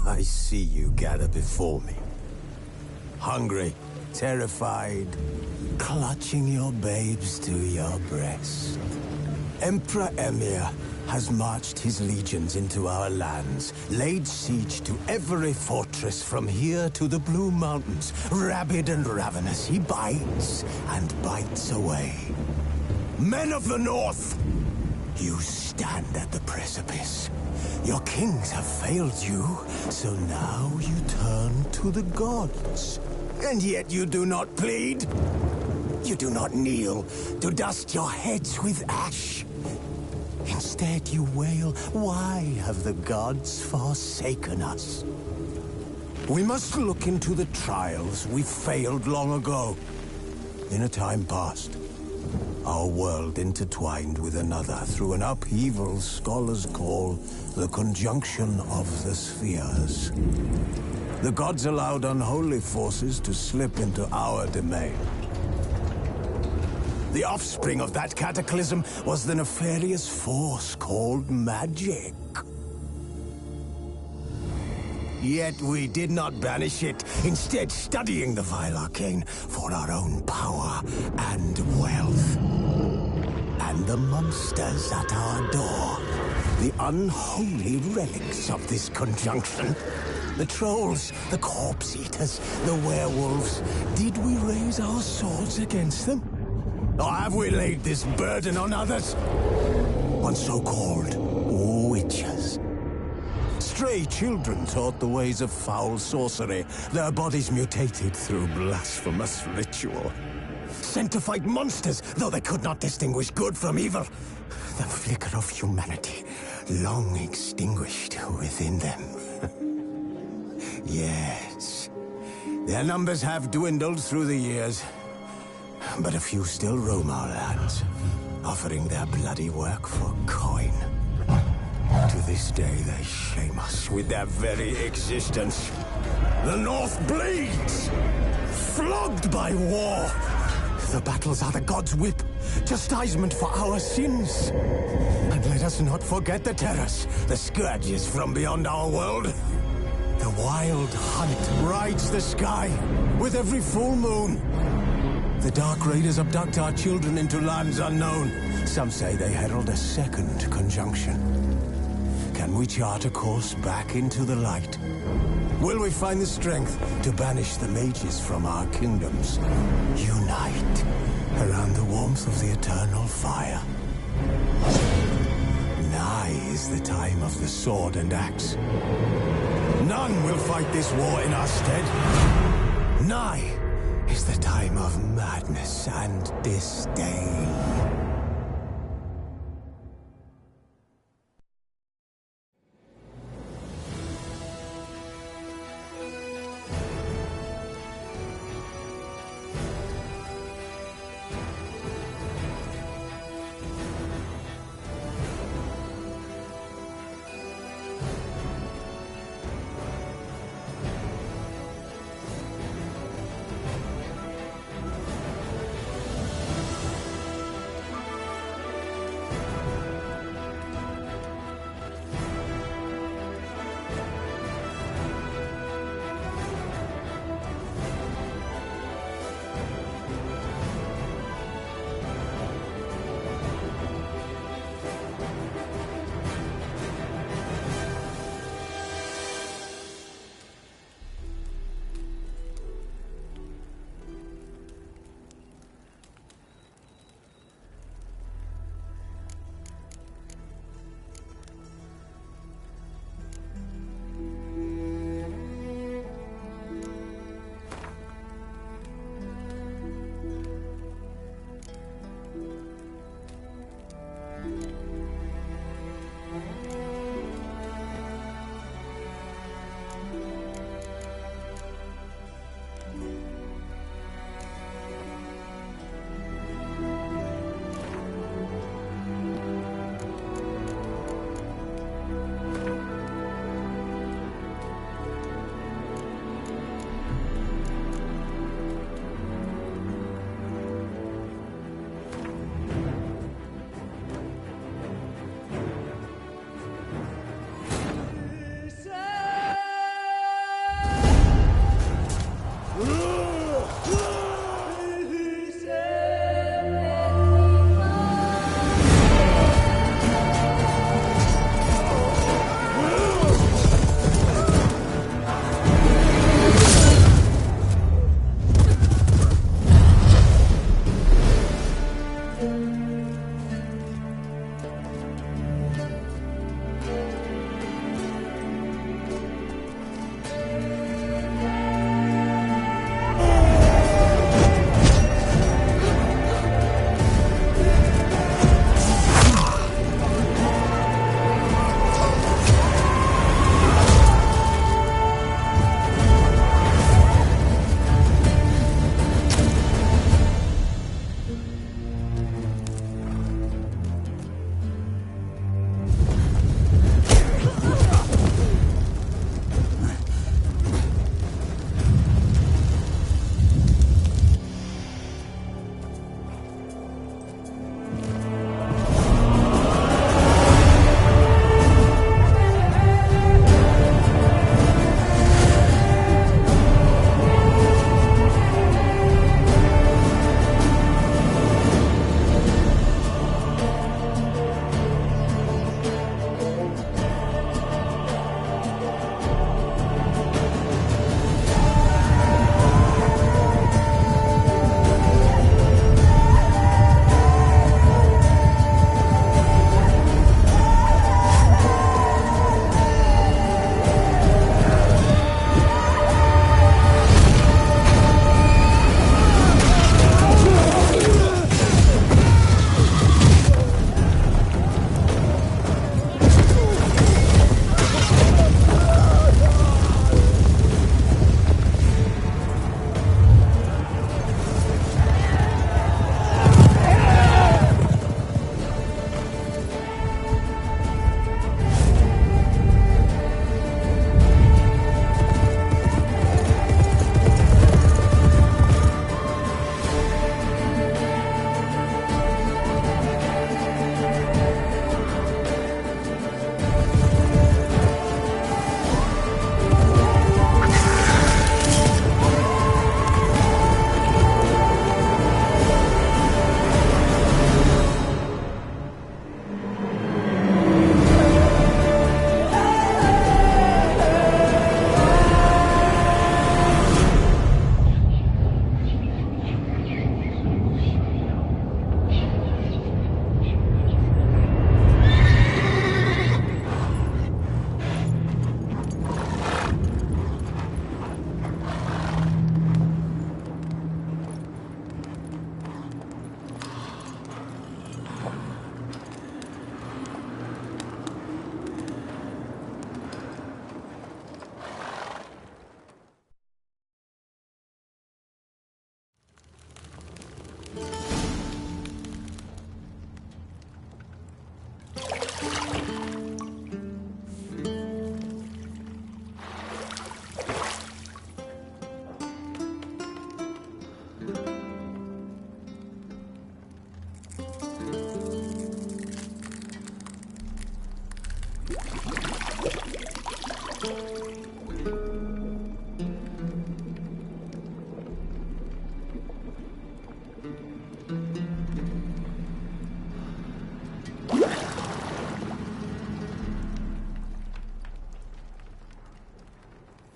I see you gather before me. Hungry, terrified, clutching your babes to your breast. Emperor Emir has marched his legions into our lands, laid siege to every fortress from here to the Blue Mountains. Rabid and ravenous, he bites and bites away. Men of the North, you stand at the precipice. Your kings have failed you, so now you turn to the gods. And yet you do not plead. You do not kneel to dust your heads with ash. Instead you wail, why have the gods forsaken us? We must look into the trials we failed long ago. In a time past, our world intertwined with another through an upheaval scholars call the conjunction of the spheres. The gods allowed unholy forces to slip into our domain. The offspring of that cataclysm was the nefarious force called magic. Yet we did not banish it, instead studying the vile arcane for our own power and wealth. And the monsters at our door, the unholy relics of this conjunction. The trolls, the corpse-eaters, the werewolves. Did we raise our swords against them? Or have we laid this burden on others? On so-called witches. Stray children taught the ways of foul sorcery, their bodies mutated through blasphemous ritual. Sent to fight monsters, though they could not distinguish good from evil. The flicker of humanity, long extinguished within them. Yes, their numbers have dwindled through the years, but a few still roam our lands, offering their bloody work for coin. To this day, they shame us with their very existence. The North bleeds, flogged by war. The battles are the gods' whip, chastisement for our sins. And let us not forget the terrors, the scourges from beyond our world. The wild hunt rides the sky with every full moon. The Dark Raiders abduct our children into lands unknown. Some say they herald a second conjunction. Can we chart a course back into the light? Will we find the strength to banish the mages from our kingdoms? Unite around the warmth of the eternal fire. Nigh is the time of the sword and axe. None will fight this war in our stead. Nigh is the time of madness and disdain.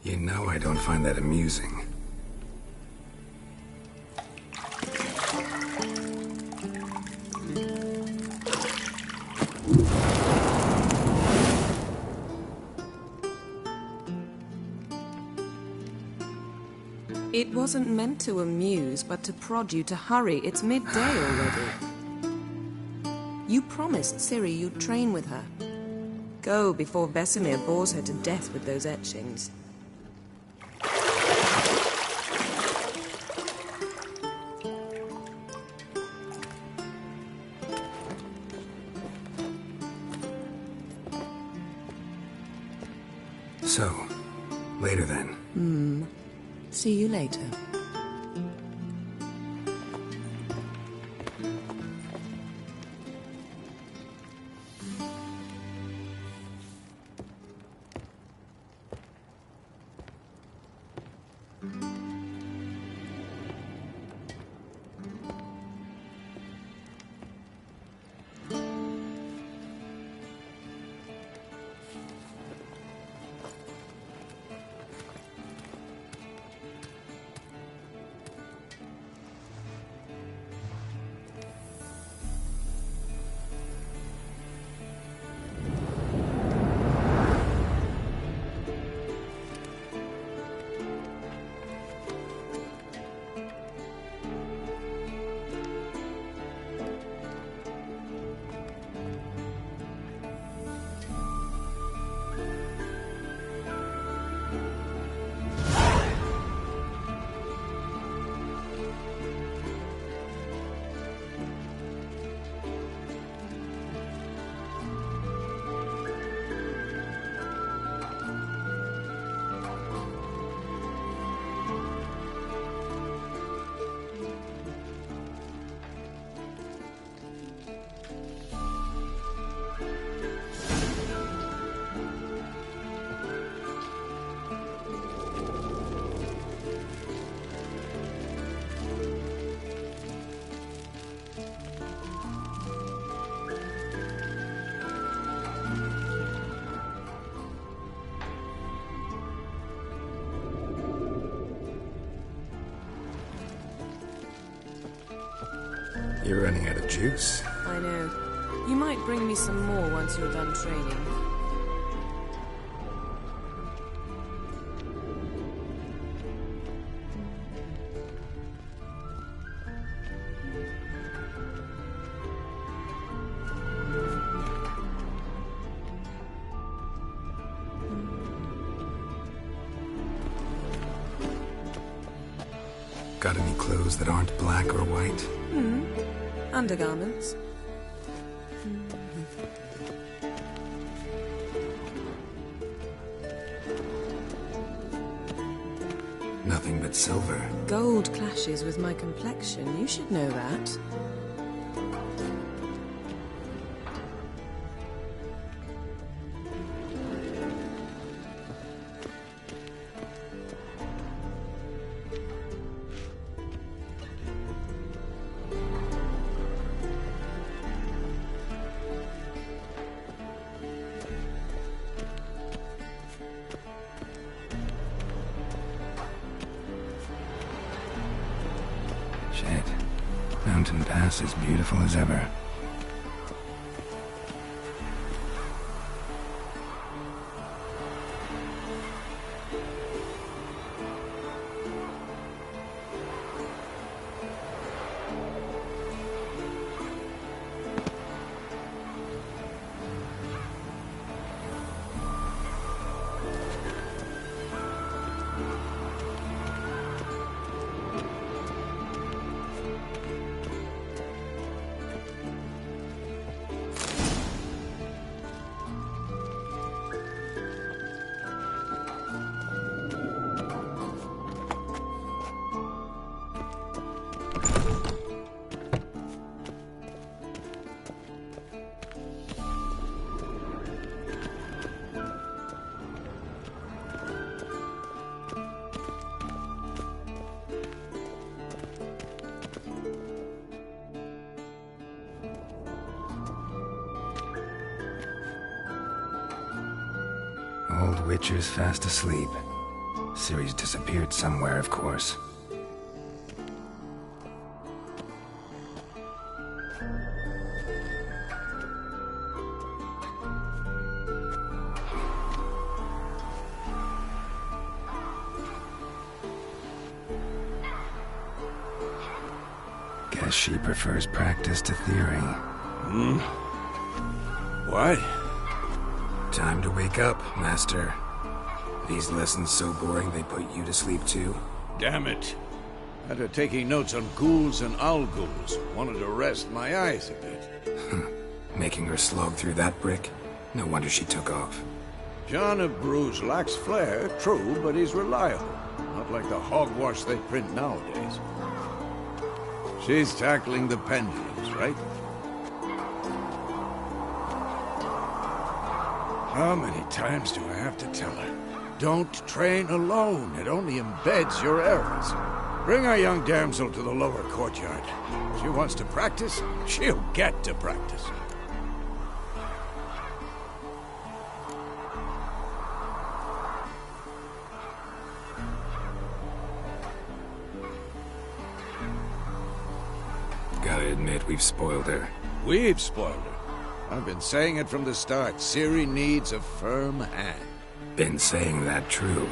You know I don't find that amusing. It wasn't meant to amuse, but to prod you to hurry. It's midday already. You promised Ciri you'd train with her. Go before Vesemir bores her to death with those etchings. So, later then. See you later. You're running out of juice. I know. You might bring me some more once you're done training. Got any clothes that aren't black or white? Undergarments. Nothing but silver. Gold clashes with my complexion. You should know that. Shit. Mountain Pass is beautiful as ever. Old Witcher's fast asleep. Ciri's disappeared somewhere, of course. Guess she prefers practice to theory. What? Time to wake up, Master. These lessons so boring they put you to sleep too? Damn it. After taking notes on ghouls and owl-ghouls, wanted to rest my eyes a bit. Making her slog through that brick? No wonder she took off. John of Bruges lacks flair, true, but he's reliable. Not like the hogwash they print nowadays. She's tackling the pendulums, right? How many times do I have to tell her? Don't train alone. It only embeds your errors. Bring our young damsel to the lower courtyard. She wants to practice, she'll get to practice. Gotta admit, we've spoiled her. We've spoiled her. I've been saying it from the start. Ciri needs a firm hand. Been saying that true,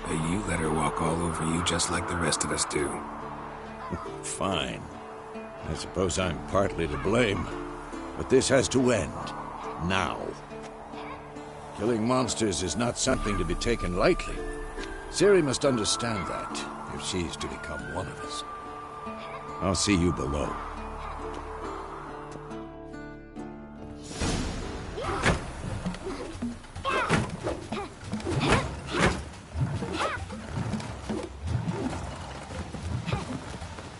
but you let her walk all over you just like the rest of us do. Fine. I suppose I'm partly to blame. But this has to end. Now. Killing monsters is not something to be taken lightly. Ciri must understand that, if she's to become one of us. I'll see you below.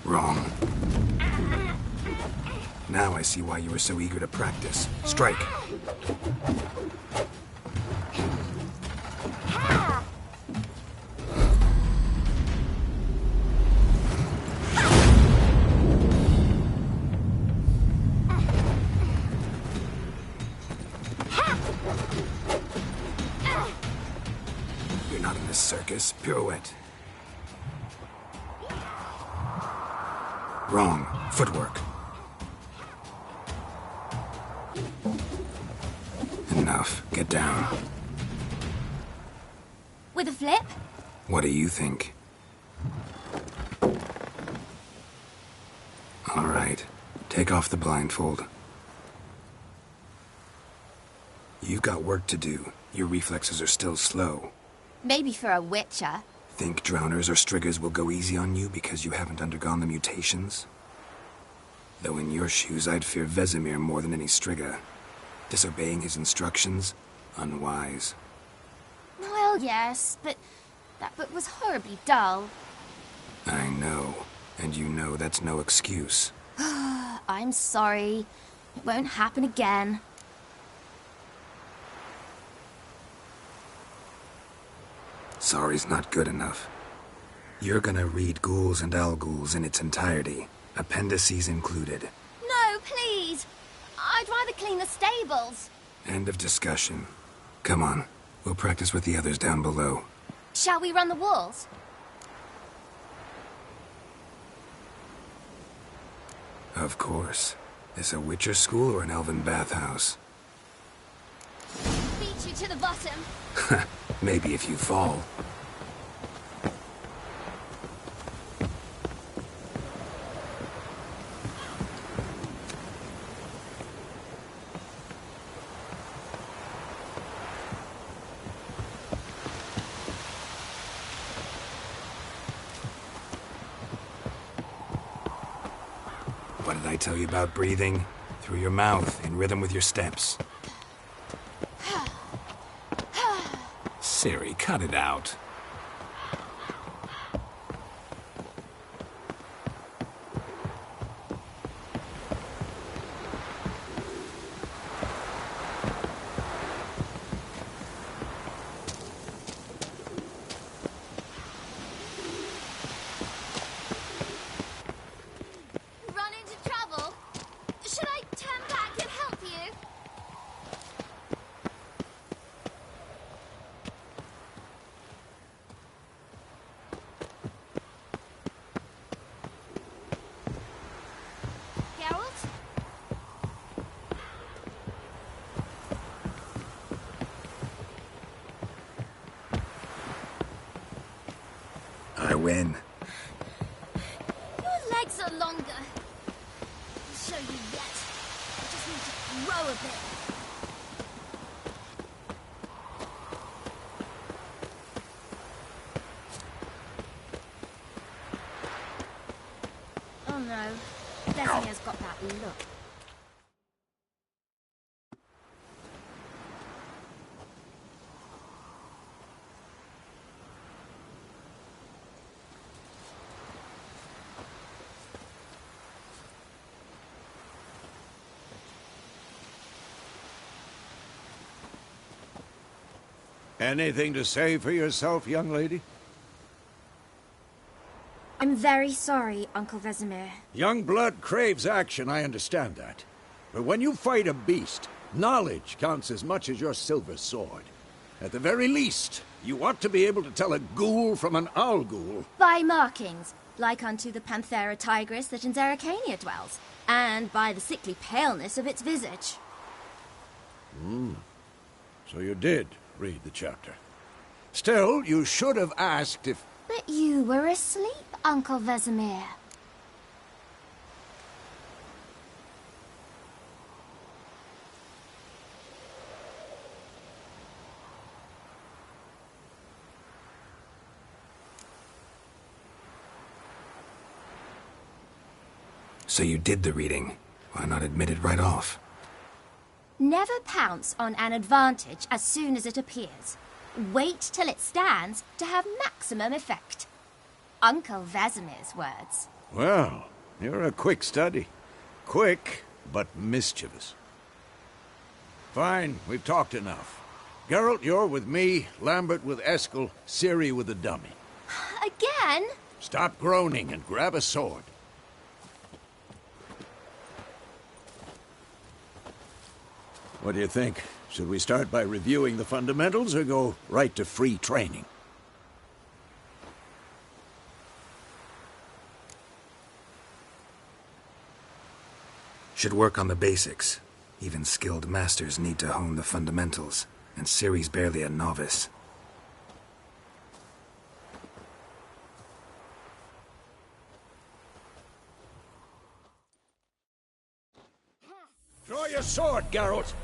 Wrong. Now I see why you were so eager to practice. Strike. You're not in this circus. Pirouette. Wrong. Footwork. Enough. Get down. With a flip? What do you think? All right. Take off the blindfold. You've got work to do. Your reflexes are still slow. Maybe for a witcher. Think drowners or striggers will go easy on you because you haven't undergone the mutations? Though in your shoes, I'd fear Vesemir more than any strigger. Disobeying his instructions? Unwise. Well, yes, but that book was horribly dull. I know. And you know that's no excuse. I'm sorry. It won't happen again. Sorry's not good enough. You're gonna read Ghouls and Owl-Ghouls in its entirety, appendices included. No, please! I'd rather clean the stables. End of discussion. Come on, we'll practice with the others down below. Shall we run the walls? Of course. This a Witcher school or an elven bathhouse? Beat you to the bottom. Maybe if you fall. What did I tell you about breathing? Through your mouth, in rhythm with your steps. Ciri, cut it out. Run into trouble? Should I turn back and help you? win. Your legs are longer. I'll show you yet. I just need to grow a bit. Oh no, Vesemir's got that look. Anything to say for yourself, young lady? I'm very sorry, Uncle Vesemir. Young blood craves action, I understand that. But when you fight a beast, knowledge counts as much as your silver sword. At the very least, you ought to be able to tell a ghoul from an owl ghoul. By markings, like unto the Panthera tigris that in Zeracania dwells, and by the sickly paleness of its visage. So you did read the chapter. Still, you should have asked if... But you were asleep, Uncle Vesemir. So you did the reading. Why not admit it right off? Never pounce on an advantage as soon as it appears. Wait till it stands to have maximum effect. Uncle Vesemir's words. Well, you're a quick study. Quick, but mischievous. Fine, we've talked enough. Geralt, you're with me, Lambert with Eskel, Ciri with the dummy. Again? Stop groaning and grab a sword. What do you think? Should we start by reviewing the fundamentals or go right to free training? Should work on the basics. Even skilled masters need to hone the fundamentals, and Ciri's barely a novice. Draw your sword, Geralt!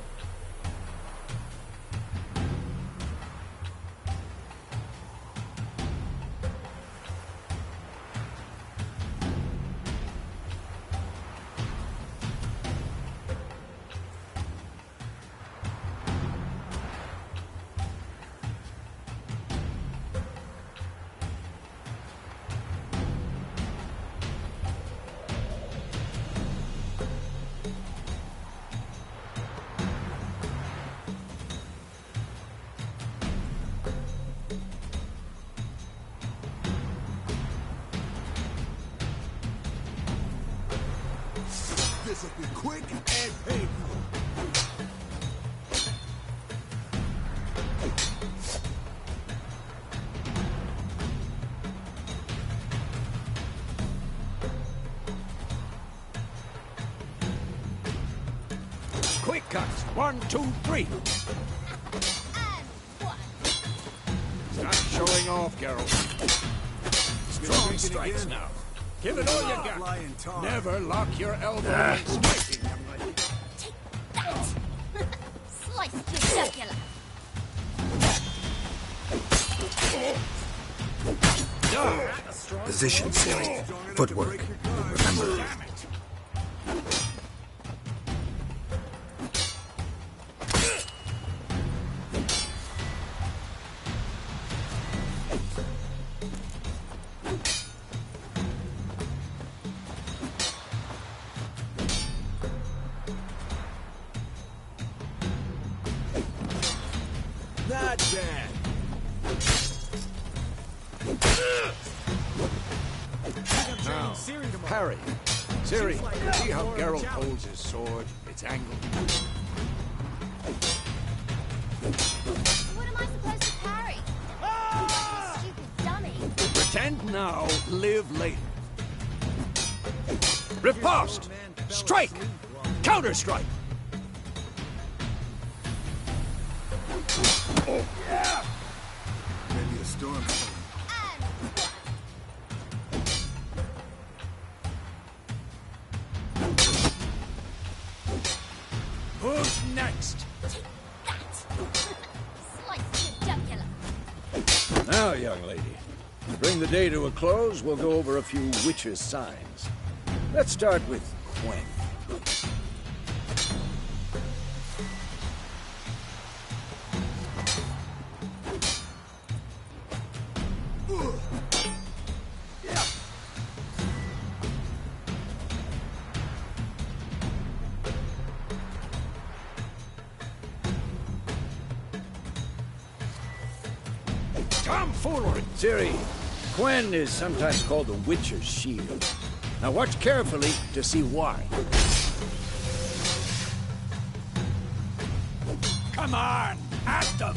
This'll be quick and painful. Quick cuts! 1, 2, 3! Stop showing off, Geralt. Strong strikes now. Give it all you got. Never lock your elbow when striking. Take that! Slice your jugular. Position, Ciri. Footwork. Remember. Not bad. Now, parry. Ciri, see how Geralt holds his sword? It's angled. What am I supposed to parry? You stupid dummy. Pretend now, live later. Riposte! Strike! Counter-strike! Maybe a storm. Now, young lady, to bring the day to a close, we'll go over a few witches' signs. Let's start with Gwen. Tomfoolery! Ciri, Gwen is sometimes called the Witcher's Shield. Now watch carefully to see why. Come on! At them!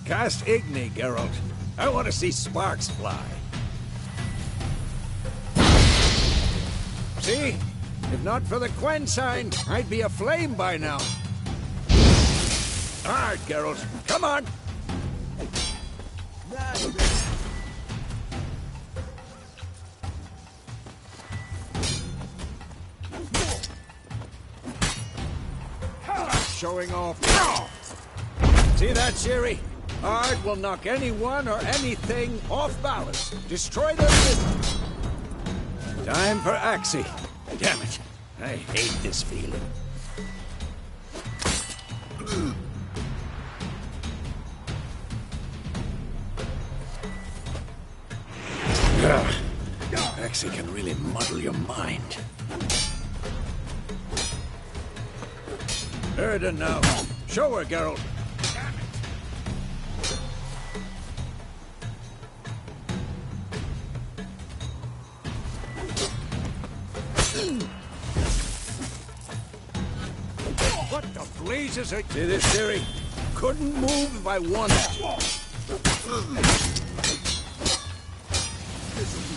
Cast Igni, Geralt. I want to see sparks fly. See? If not for the Gwen sign, I'd be aflame by now. All right, Geralt. Come on! Showing off. See that, Ciri? Art will knock anyone or anything off balance. Destroy their business. Time for Axie. Damn it. I hate this feeling. Axie can really muddle your mind. Erden now. Show her, Geralt. Damn it. What the blazes are... See this, Ciri? Couldn't move if I wanted to.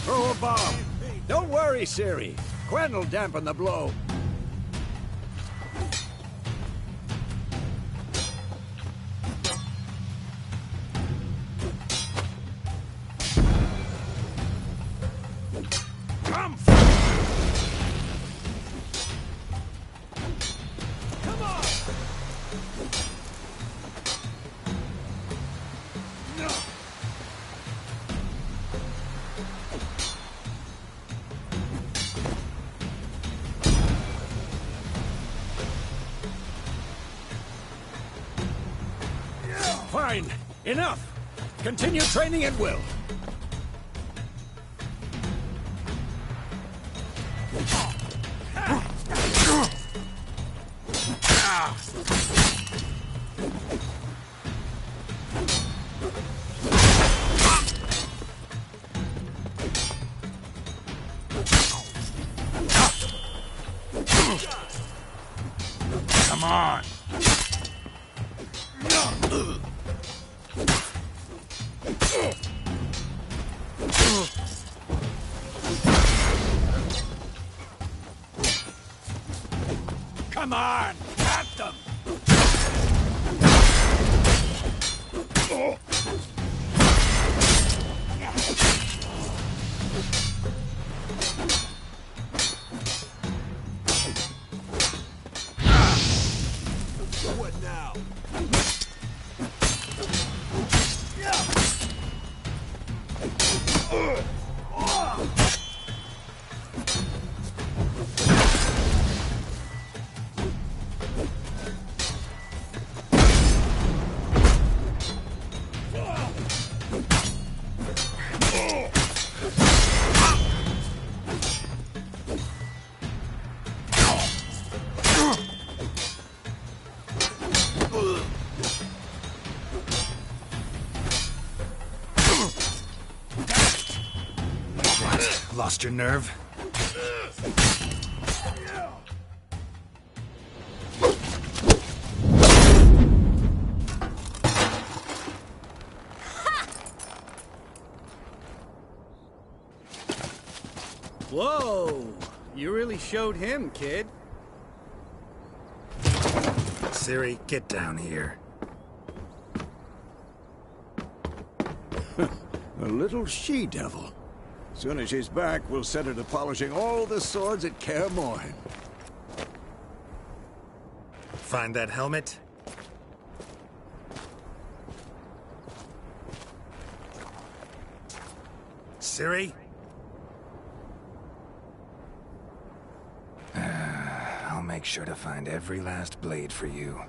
Throw a bomb. Don't worry, Ciri. Gwen will dampen the blow. Fine. Enough. Continue training at will. Come on. Come on! At them! What now? Lost your nerve? Whoa! You really showed him, kid. Ciri, get down here. A little she-devil. Soon as she's back, we'll set her to polishing all the swords at Kaer Morhen. Find that helmet? Ciri? I'll make sure to find every last blade for you.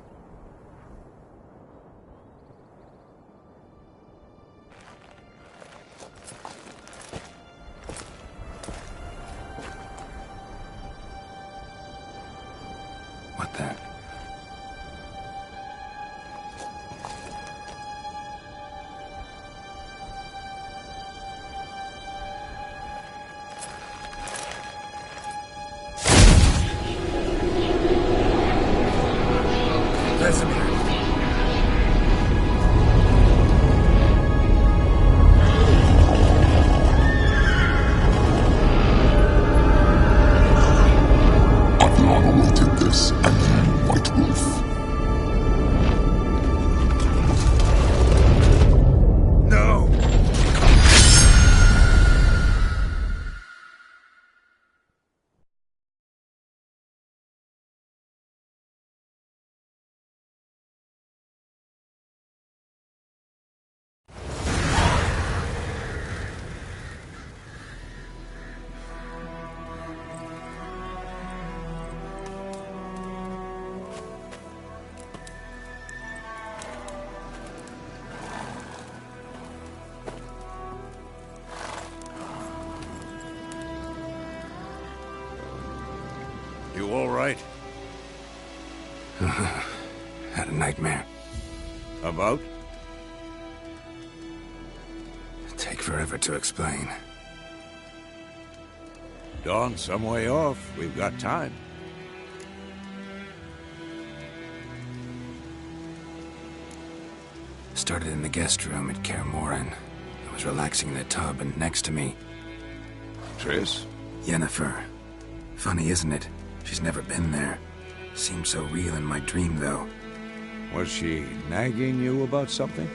What the? Vesemir. I've long awaited this, and you, White Wolf. No! You all right? Had a nightmare. About? Take forever to explain. Dawn's some way off. We've got time. Started in the guest room at Kaer Morhen. I was relaxing in the tub, and next to me, Triss? Yennefer. Funny, isn't it? She's never been there. Seemed so real in my dream, though. Was she nagging you about something?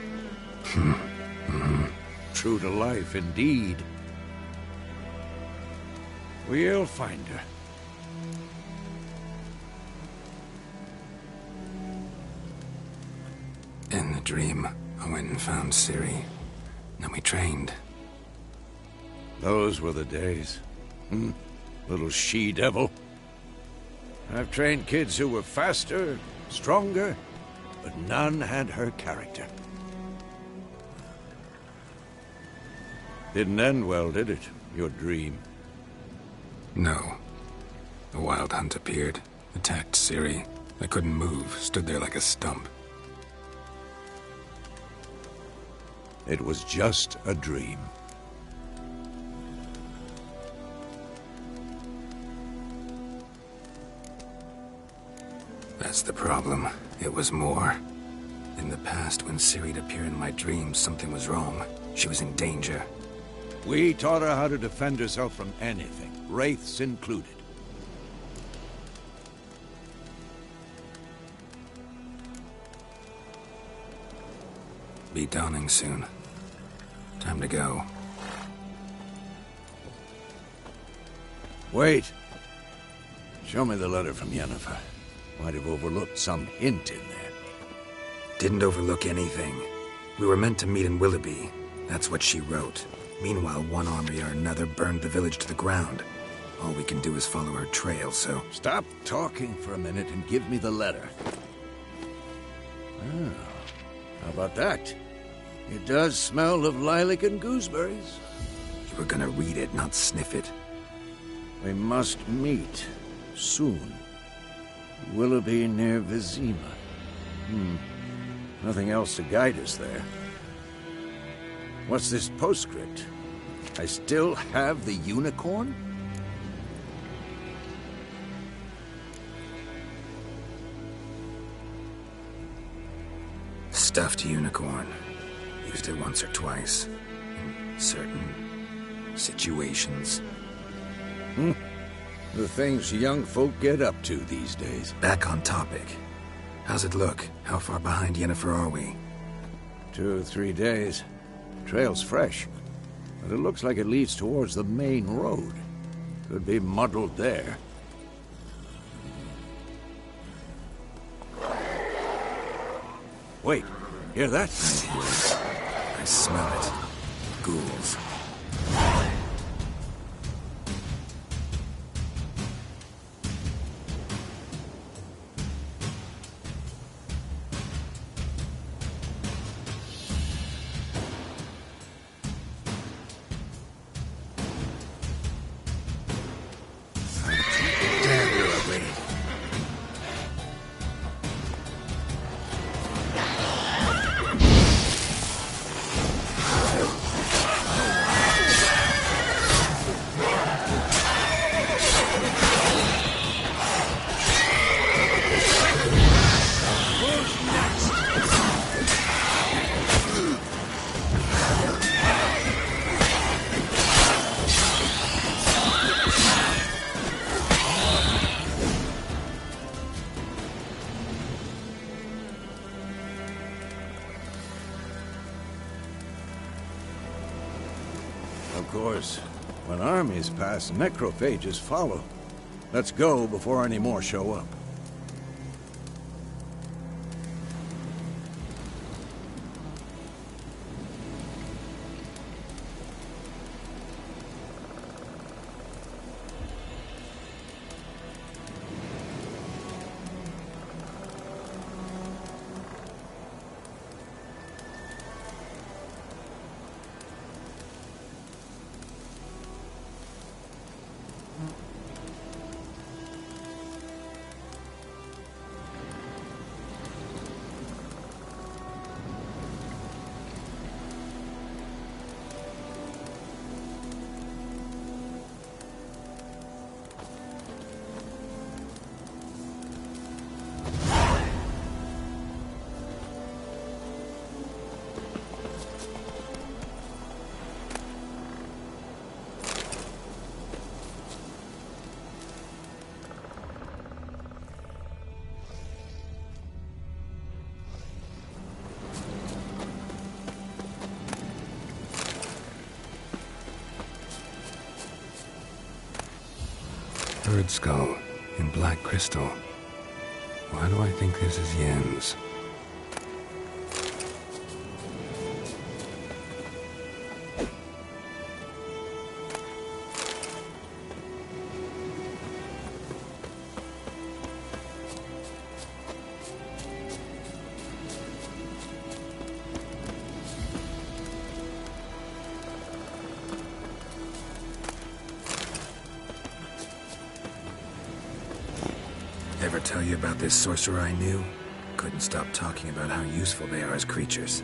True to life, indeed. We'll find her. In the dream, I went and found Ciri. Then we trained. Those were the days. Little she-devil. I've trained kids who were faster, stronger, but none had her character. Didn't end well, did it? Your dream? No. The Wild Hunt appeared, attacked Ciri. I couldn't move, stood there like a stump. It was just a dream. That's the problem. It was more. In the past, when Ciri'd appear in my dreams, something was wrong. She was in danger. We taught her how to defend herself from anything, wraiths included. Be dawning soon. Time to go. Wait. Show me the letter from Yennefer. Might have overlooked some hint in there. Didn't overlook anything. We were meant to meet in Willoughby. That's what she wrote. Meanwhile, one army or another burned the village to the ground. All we can do is follow her trail, so... Stop talking for a minute and give me the letter. Oh, how about that? It does smell of lilac and gooseberries. You were gonna read it, not sniff it. We must meet. Soon. Willoughby near Vizima. Nothing else to guide us there. What's this postscript? I still have the unicorn? Stuffed unicorn. Used it once or twice. In certain situations. The things young folk get up to these days. Back on topic. How's it look? How far behind Yennefer are we? 2 or 3 days. Trail's fresh, but it looks like it leads towards the main road. Could be muddled there. Wait, hear that? I hear it. I smell it. Ghouls. Of course, when armies pass, necrophages follow. Let's go before any more show up. Bird skull in black crystal. Why do I think this is Yen's? Ever tell you about this sorcerer I knew? Couldn't stop talking about how useful they are as creatures.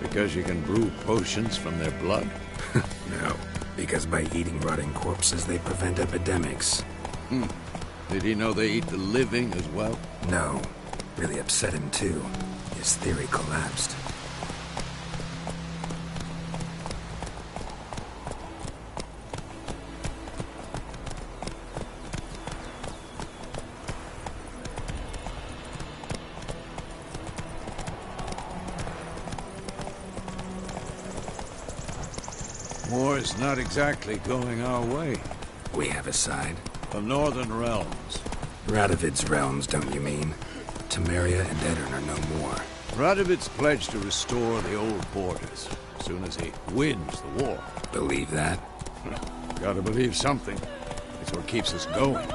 Because you can brew potions from their blood? No, because by eating rotting corpses, they prevent epidemics. Did he know they eat the living as well? No. Really upset him, too. His theory collapsed. War's not exactly going our way. We have a side. The Northern Realms. Radovid's realms, don't you mean? Temeria and Edirn are no more. Radovid's pledged to restore the old borders as soon as he wins the war. Believe that? Gotta believe something. It's what keeps us going.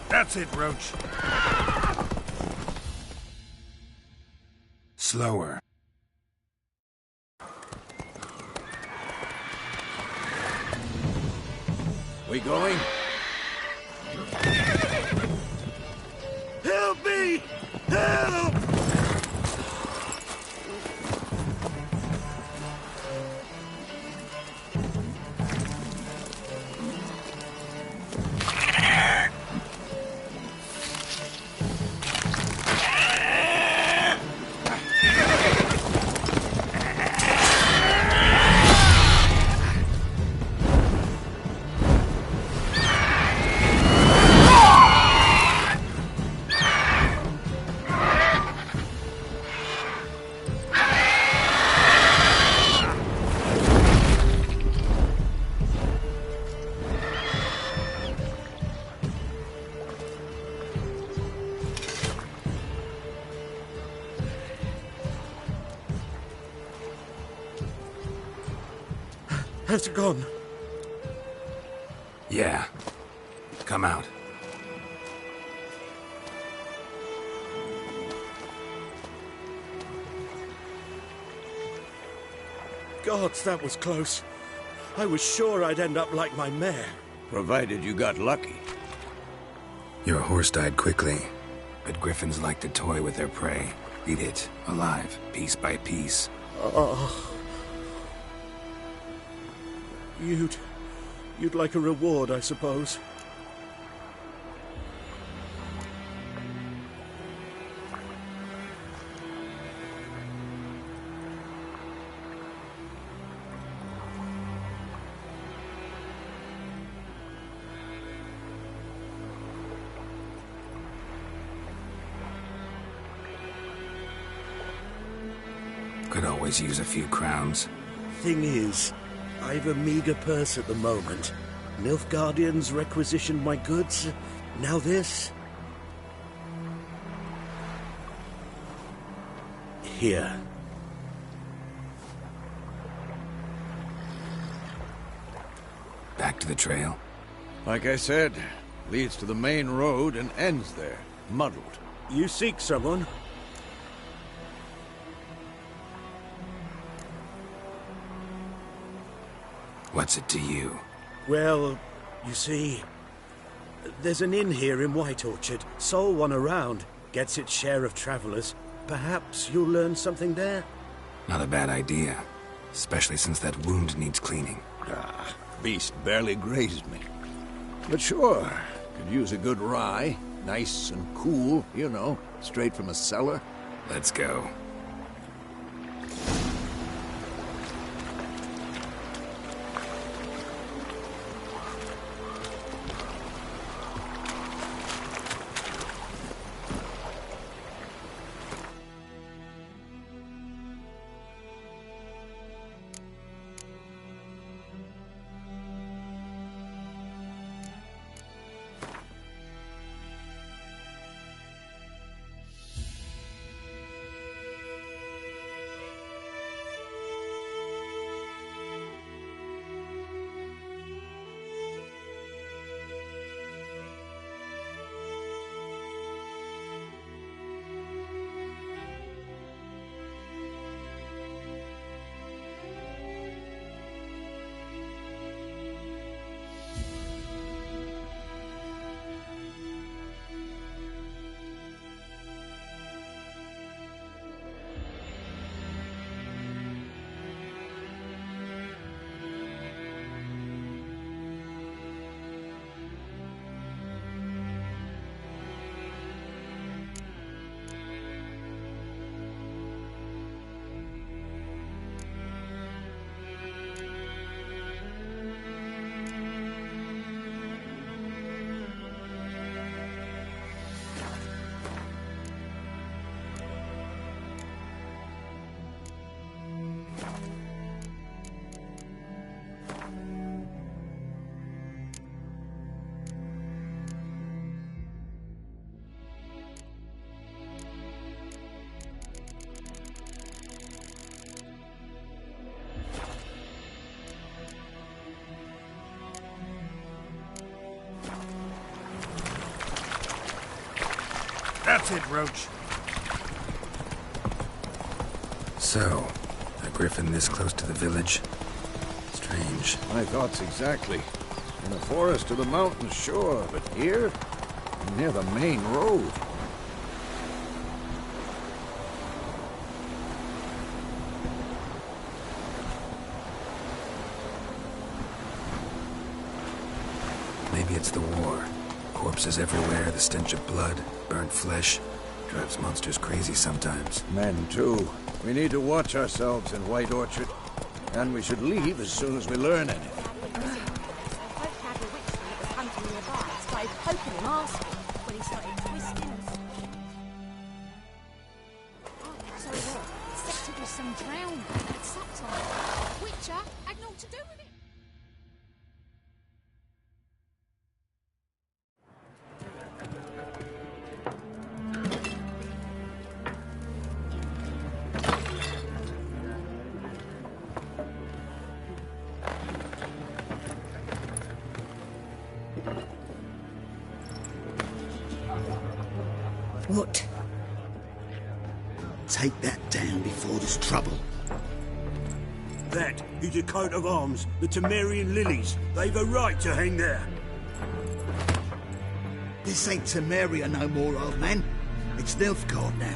That's it, Roach. Slower. We going? Help me! Help! Has it gone? Yeah. Come out. Gods, that was close. I was sure I'd end up like my mare. Provided you got lucky. Your horse died quickly, but griffins like to toy with their prey. Eat it, alive, piece by piece. Oh. You'd like a reward, I suppose. Could always use a few crowns. Thing is, I've a meager purse at the moment. Nilfgaardians requisitioned my goods. Now this. Here. Back to the trail. Like I said, leads to the main road and ends there, muddled. You seek someone? What's it to you? Well, you see, there's an inn here in White Orchard. Sole one around. Gets its share of travelers. Perhaps you'll learn something there? Not a bad idea. Especially since that wound needs cleaning. Ah, beast barely grazed me. But sure, could use a good rye. Nice and cool, you know, straight from a cellar. Let's go. That's it, Roach. So, a griffin this close to the village? Strange. My thoughts exactly. In the forest or the mountains, sure, but here? Near the main road. Maybe it's the war. Corpses everywhere, the stench of blood, burnt flesh. Drives monsters crazy sometimes. Men, too. We need to watch ourselves in White Orchard. And we should leave as soon as we learn anything. What? Take that down before there's trouble. That is a coat of arms, the Temerian lilies. They've a right to hang there. This ain't Temeria no more, old man. It's Nilfgaard now.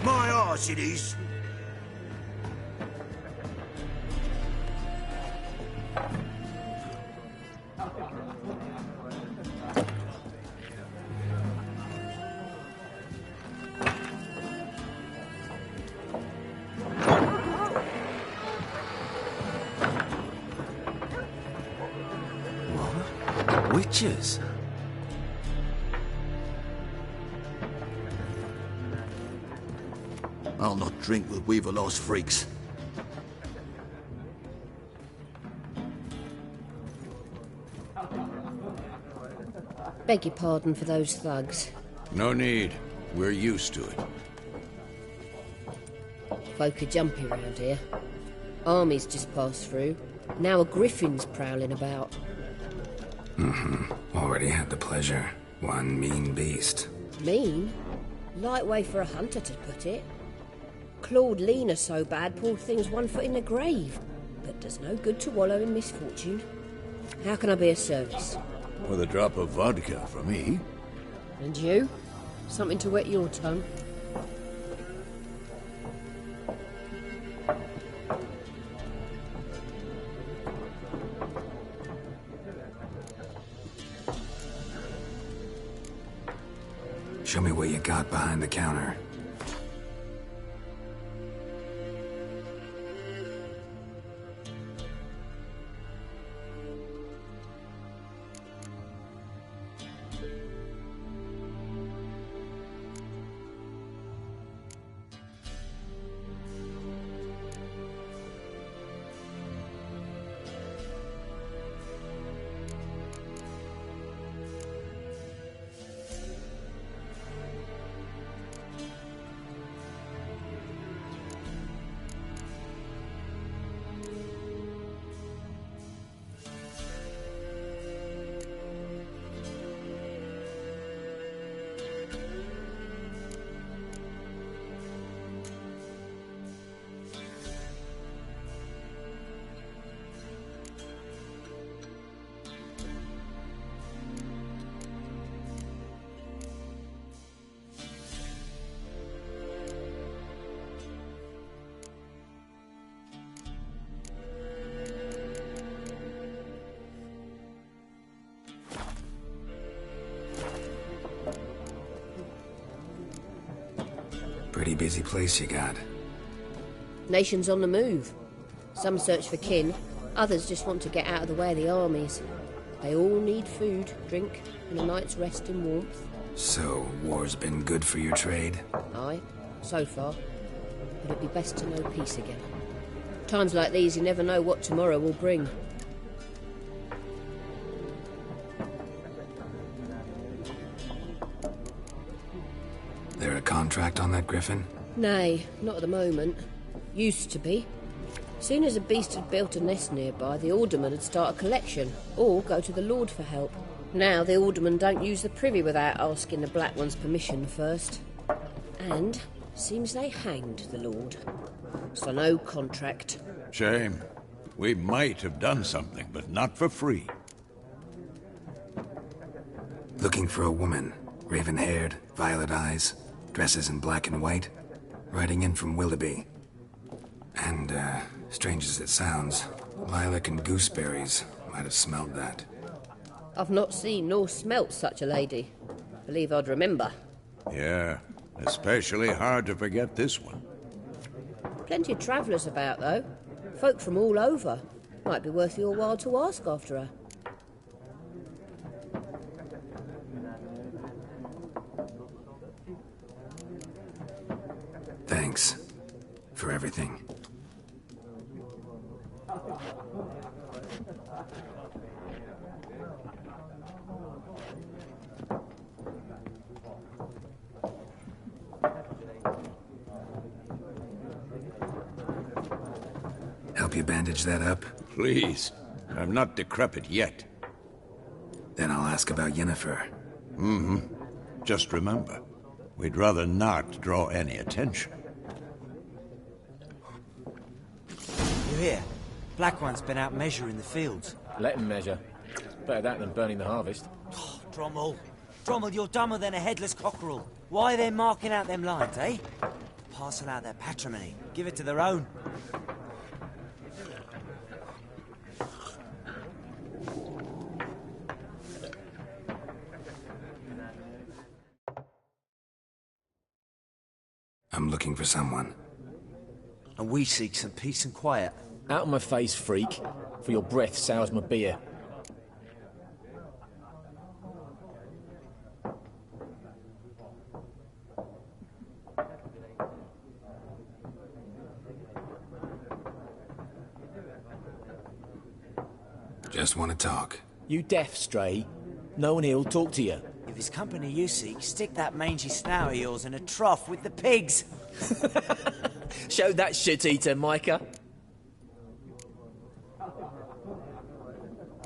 My arse it is. Witches? I'll not drink with Weaverlaw's freaks. Beg your pardon for those thugs. No need. We're used to it. Folk are jumpy around here. Armies just passed through. Now a griffin's prowling about. Already had the pleasure. One mean beast. Mean? Light way for a hunter to put it. Clawed Lena so bad, poor thing's 1 foot in the grave. But does no good to wallow in misfortune. How can I be of service? With a drop of vodka for me. And you? Something to wet your tongue? Show me what you got behind the counter. Pretty busy place you got. Nations on the move. Some search for kin, others just want to get out of the way of the armies. They all need food, drink, and a night's rest in warmth. So, war's been good for your trade? Aye, so far. But it'd be best to know peace again. Times like these, you never know what tomorrow will bring. There a contract on that griffin? Nay, not at the moment. Used to be. Soon as a beast had built a nest nearby, the alderman would start a collection, or go to the Lord for help. Now the aldermen don't use the privy without asking the Black One's permission first. And seems they hanged the Lord. So no contract. Shame. We might have done something, but not for free. Looking for a woman. Raven-haired, violet eyes, dresses in black and white. Riding in from Willoughby. And, strange as it sounds, lilac and gooseberries might have smelled that. I've not seen nor smelt such a lady. Believe I'd remember. Yeah, especially hard to forget this one. Plenty of travellers about, though. Folk from all over. Might be worth your while to ask after her. Thanks. For everything. Help you bandage that up? Please. I'm not decrepit yet. Then I'll ask about Yennefer. Just remember, We'd rather not draw any attention. You hear? Black One's been out measuring the fields. Let him measure. Better that than burning the harvest. Oh, Drommel. Drommel, you're dumber than a headless cockerel. Why are they marking out them lines, eh? Parcel out their patrimony. Give it to their own. I'm looking for someone. And we seek some peace and quiet. Out of my face, freak. For your breath sours my beer. Just want to talk. You deaf, Stray? No one here'll talk to you. If it's company you seek, stick that mangy snout of yours in a trough with the pigs. Show that shit-eater, Micah.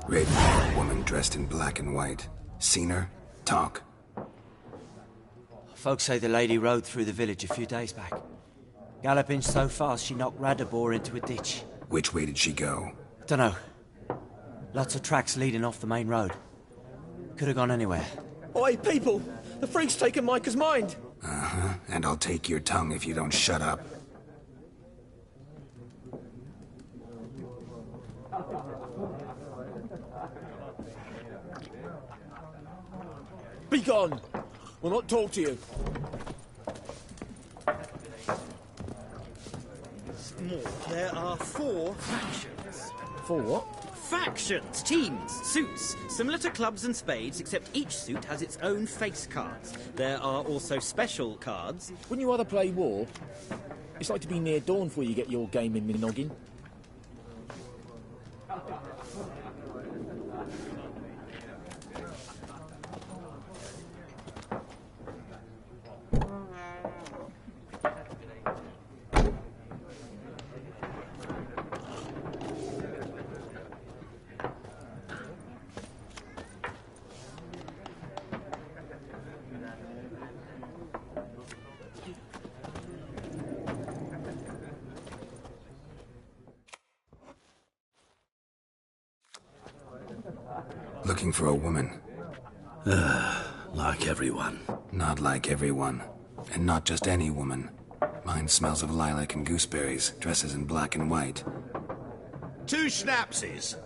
Red-haired woman dressed in black and white. Seen her? Talk. Folks say the lady rode through the village a few days back. Galloping so fast she knocked Radabor into a ditch. Which way did she go? Dunno. Lots of tracks leading off the main road. Could have gone anywhere. Oi, people! The freak's taken Micah's mind! Uh-huh. And I'll take your tongue if you don't shut up. Be gone! We'll not talk to you. There are 4 factions. 4 what? Factions, teams, suits, similar to clubs and spades, except each suit has its own face cards. There are also special cards. Wouldn't you rather play war? It's like to be near dawn before you get your game in the noggin. Looking for a woman. Like everyone. Not like everyone. And not just any woman. Mine smells of lilac and gooseberries, dresses in black and white. 2 schnapsies.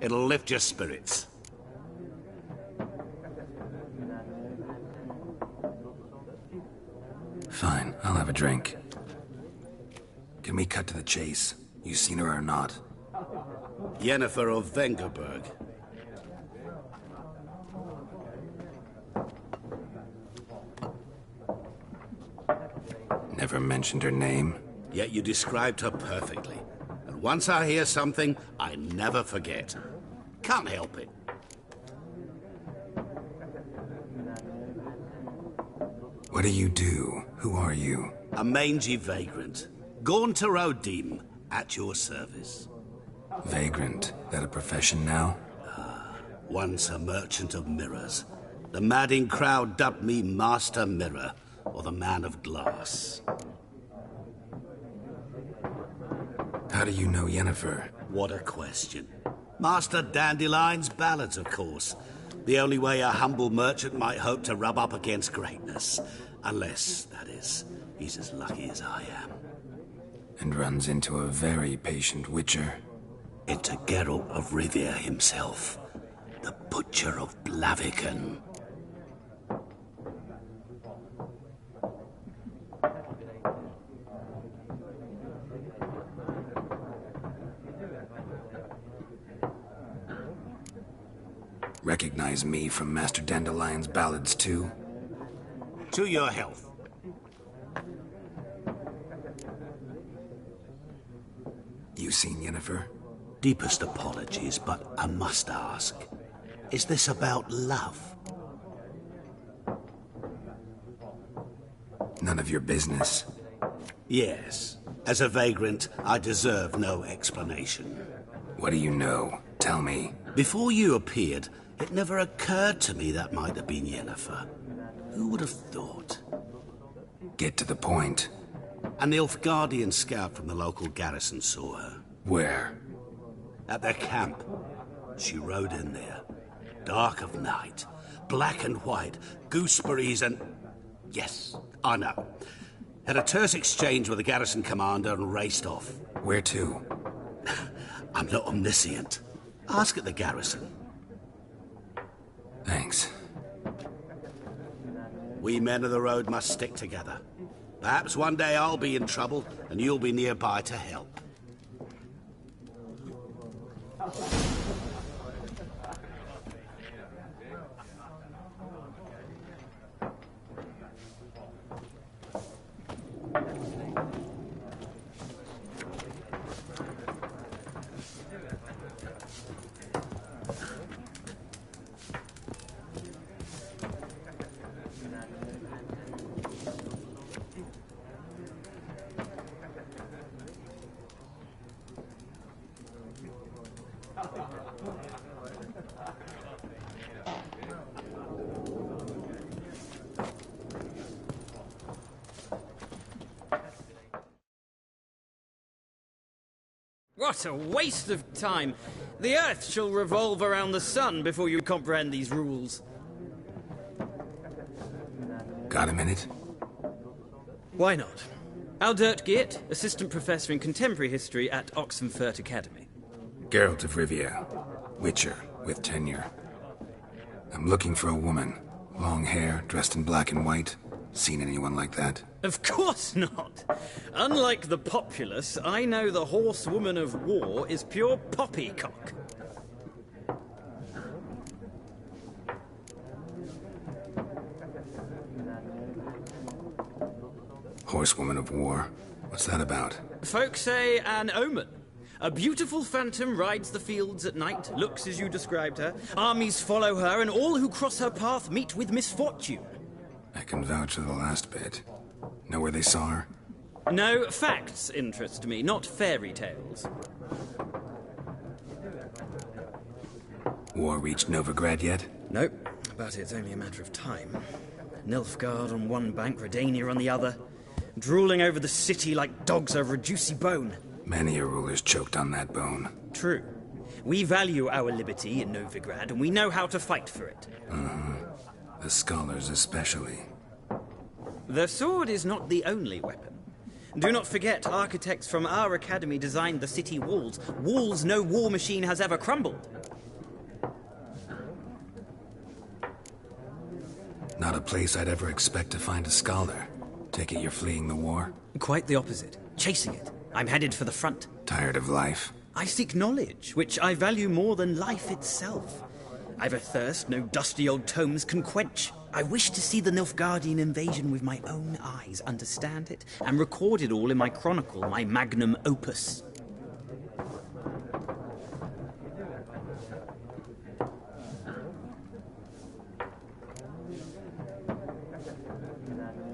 It'll lift your spirits. Fine, I'll have a drink. Can we cut to the chase? You seen her or not? Yennefer of Vengerberg. Never mentioned her name. Yet you described her perfectly. And once I hear something, I never forget. Can't help it. What do you do? Who are you? A mangy vagrant. Gaunter Odim, at your service. Vagrant. That a profession now? Once a merchant of mirrors. The madding crowd dubbed me Master Mirror, or the Man of Glass. How do you know Yennefer? What a question. Master Dandelion's ballads, of course. The only way a humble merchant might hope to rub up against greatness. Unless, that is, he's as lucky as I am. And runs into a very patient witcher. Into Geralt of Rivia himself. The Butcher of Blaviken. Recognize me from Master Dandelion's ballads, too? To your health. You seen Yennefer? Deepest apologies, but I must ask. Is this about love? None of your business. Yes. As a vagrant, I deserve no explanation. What do you know? Tell me. Before you appeared, it never occurred to me that might have been Yennefer. Who would have thought? Get to the point. A Nilfgaardian scout from the local garrison saw her. Where? At their camp. She rode in there. Dark of night. Black and white. Gooseberries and... Yes, I know. Had a terse exchange with the garrison commander and raced off. Where to? I'm not omniscient. Ask at the garrison. Thanks. We men of the road must stick together. Perhaps one day I'll be in trouble and you'll be nearby to help. What a waste of time! The Earth shall revolve around the sun before you comprehend these rules. Got a minute? Why not? Aldert Geert, Assistant Professor in Contemporary History at Oxenfurt Academy. Geralt of Rivia. Witcher, with tenure. I'm looking for a woman. Long hair, dressed in black and white. Seen anyone like that? Of course not! Unlike the populace, I know the horsewoman of war is pure poppycock. Horsewoman of war? What's that about? Folk say an omen. A beautiful phantom rides the fields at night, looks as you described her. Armies follow her, and all who cross her path meet with misfortune. I can vouch for the last bit. Know where they saw her? No, facts interest me, not fairy tales. War reached Novigrad yet? Nope, but it's only a matter of time. Nilfgaard on one bank, Redania on the other. Drooling over the city like dogs over a juicy bone. Many a ruler's choked on that bone. True. We value our liberty in Novigrad, and we know how to fight for it. The scholars especially. The sword is not the only weapon. Do not forget, architects from our academy designed the city walls. Walls no war machine has ever crumbled. Not a place I'd ever expect to find a scholar. Take it you're fleeing the war? Quite the opposite. Chasing it. I'm headed for the front. Tired of life? I seek knowledge, which I value more than life itself. I've a thirst no dusty old tomes can quench. I wish to see the Nilfgaardian invasion with my own eyes, understand it, and record it all in my chronicle, my magnum opus.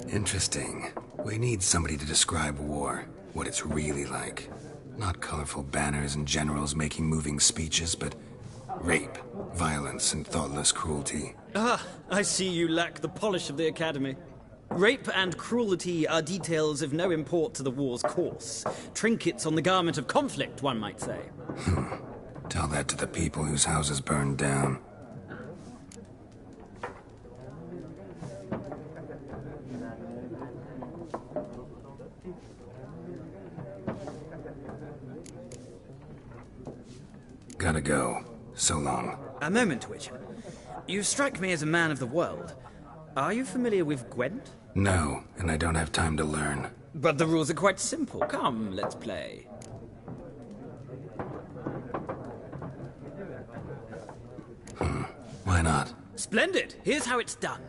Interesting. We need somebody to describe war, what it's really like. Not colorful banners and generals making moving speeches, but rape, violence, and thoughtless cruelty. Ah, I see you lack the polish of the Academy. Rape and cruelty are details of no import to the war's course. Trinkets on the garment of conflict, one might say. Tell that to the people whose houses burned down. Gotta go. So long. A moment, Witcher. You strike me as a man of the world. Are you familiar with Gwent? No, and I don't have time to learn. But the rules are quite simple. Come, let's play. Why not? Splendid! Here's how it's done.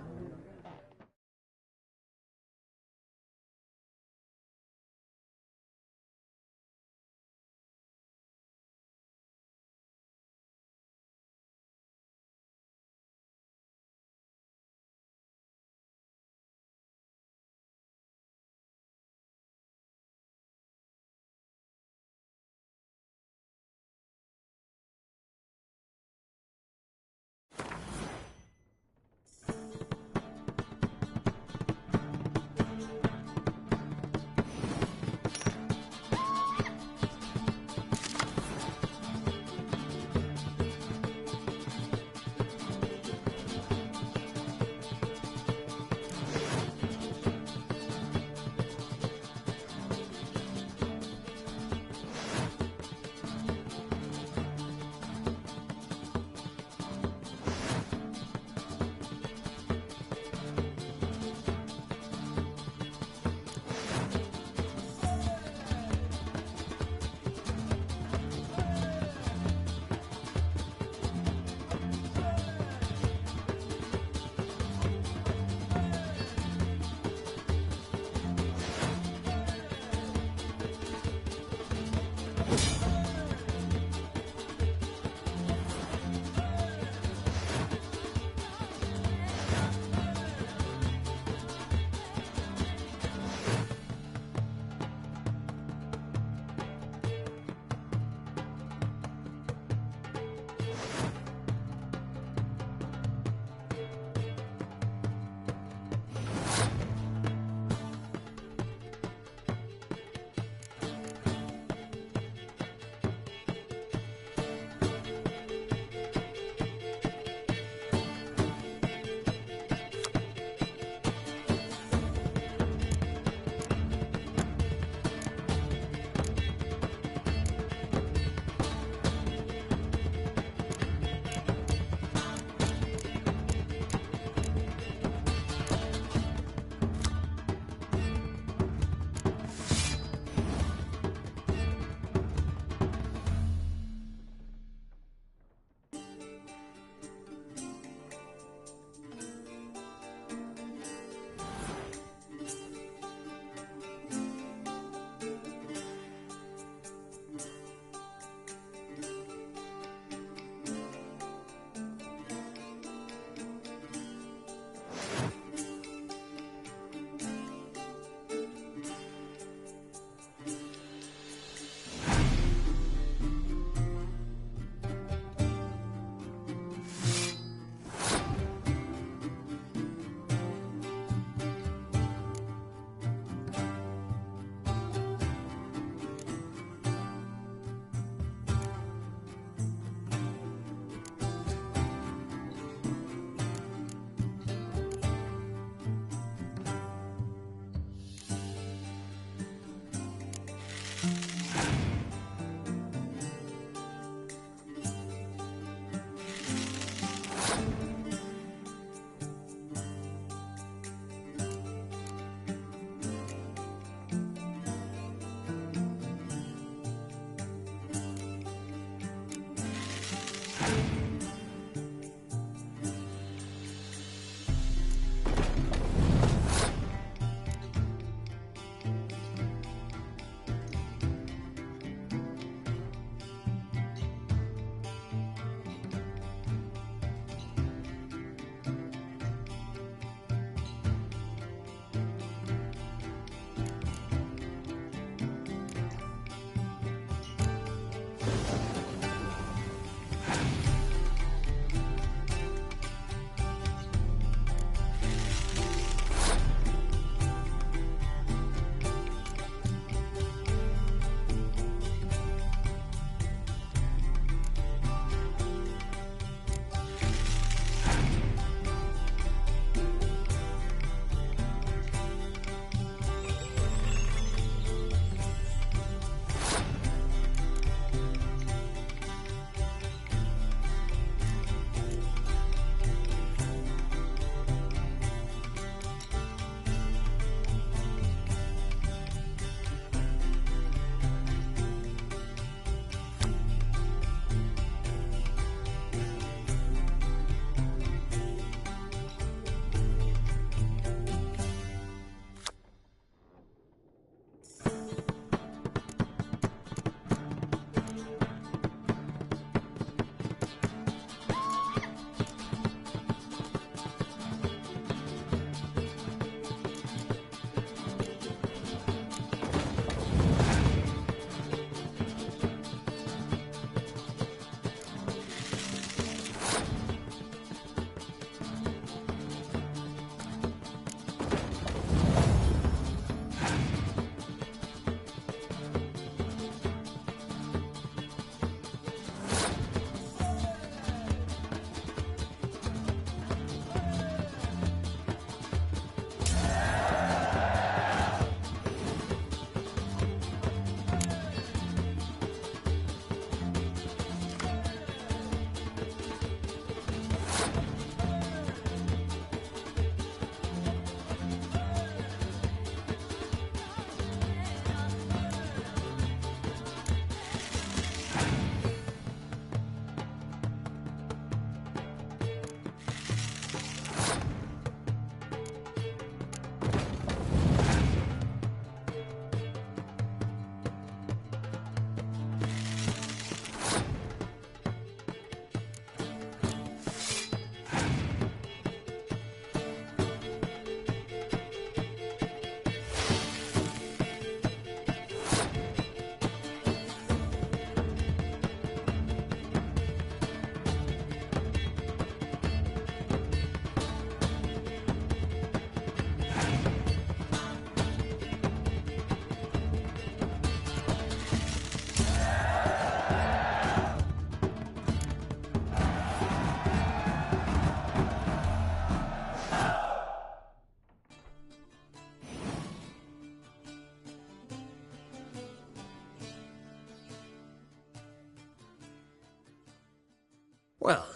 Well,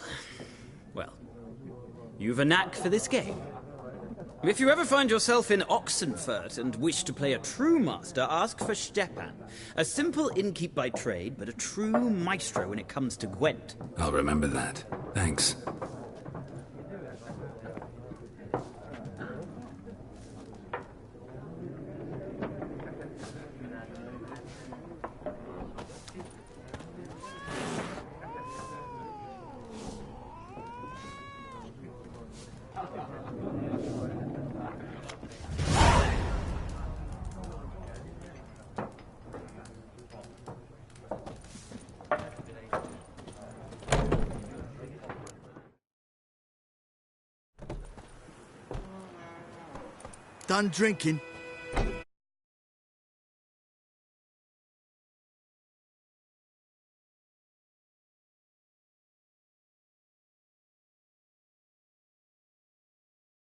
you've a knack for this game. If you ever find yourself in Oxenfurt and wish to play a true master, ask for Stepan. A simple innkeep by trade, but a true maestro when it comes to Gwent. I'll remember that. Thanks. Done drinking?